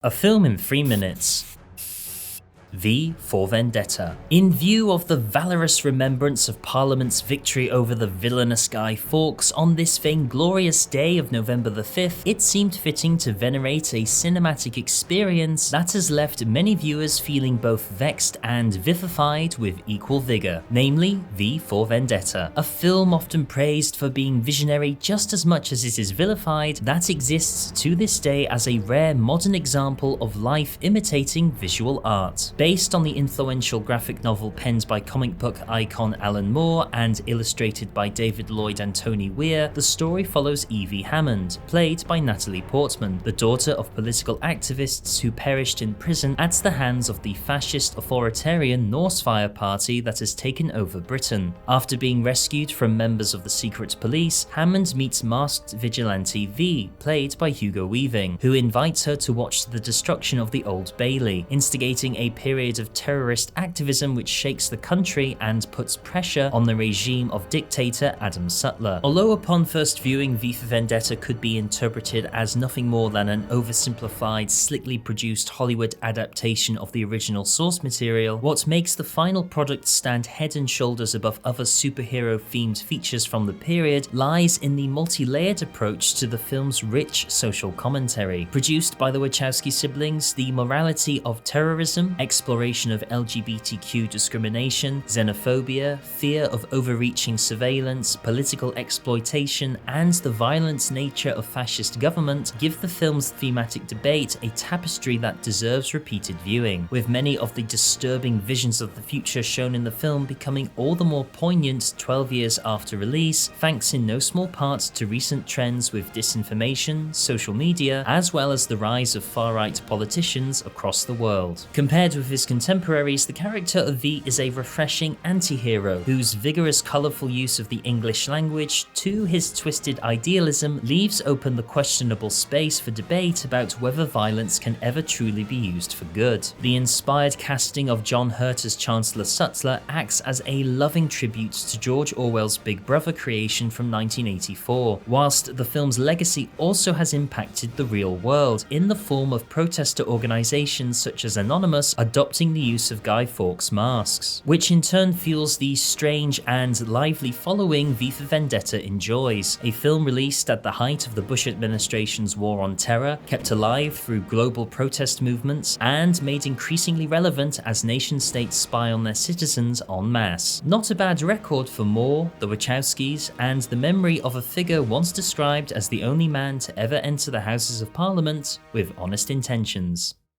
A film in 3 minutes. V for Vendetta. In view of the valorous remembrance of Parliament's victory over the villainous Guy Fawkes on this vainglorious day of November the 5th, it seemed fitting to venerate a cinematic experience that has left many viewers feeling both vexed and vivified with equal vigour, namely V for Vendetta, a film often praised for being visionary just as much as it is vilified, that exists to this day as a rare modern example of life imitating visual art. Based on the influential graphic novel penned by comic book icon Alan Moore and illustrated by David Lloyd and Tony Weir, the story follows Evie Hammond, played by Natalie Portman, the daughter of political activists who perished in prison at the hands of the fascist authoritarian Norse Fire Party that has taken over Britain. After being rescued from members of the secret police, Hammond meets masked vigilante V, played by Hugo Weaving, who invites her to watch the destruction of the Old Bailey, instigating a period of terrorist activism which shakes the country and puts pressure on the regime of dictator Adam Sutler. Although upon first viewing V for Vendetta could be interpreted as nothing more than an oversimplified, slickly produced Hollywood adaptation of the original source material, what makes the final product stand head and shoulders above other superhero-themed features from the period lies in the multi-layered approach to the film's rich social commentary. Produced by the Wachowski siblings, the morality of terrorism, exploration of LGBTQ discrimination, xenophobia, fear of overreaching surveillance, political exploitation, and the violent nature of fascist government give the film's thematic debate a tapestry that deserves repeated viewing, with many of the disturbing visions of the future shown in the film becoming all the more poignant 12 years after release, thanks in no small part to recent trends with disinformation, social media, as well as the rise of far-right politicians across the world. Compared with his contemporaries, the character of V is a refreshing anti-hero whose vigorous, colourful use of the English language to his twisted idealism leaves open the questionable space for debate about whether violence can ever truly be used for good. The inspired casting of John Hurt as Chancellor Sutler acts as a loving tribute to George Orwell's Big Brother creation from 1984, whilst the film's legacy also has impacted the real world in the form of protester organisations such as Anonymous adopting the use of Guy Fawkes masks, which in turn fuels the strange and lively following V for Vendetta enjoys, a film released at the height of the Bush administration's war on terror, kept alive through global protest movements, and made increasingly relevant as nation-states spy on their citizens en masse. Not a bad record for Moore, the Wachowskis, and the memory of a figure once described as the only man to ever enter the Houses of Parliament with honest intentions.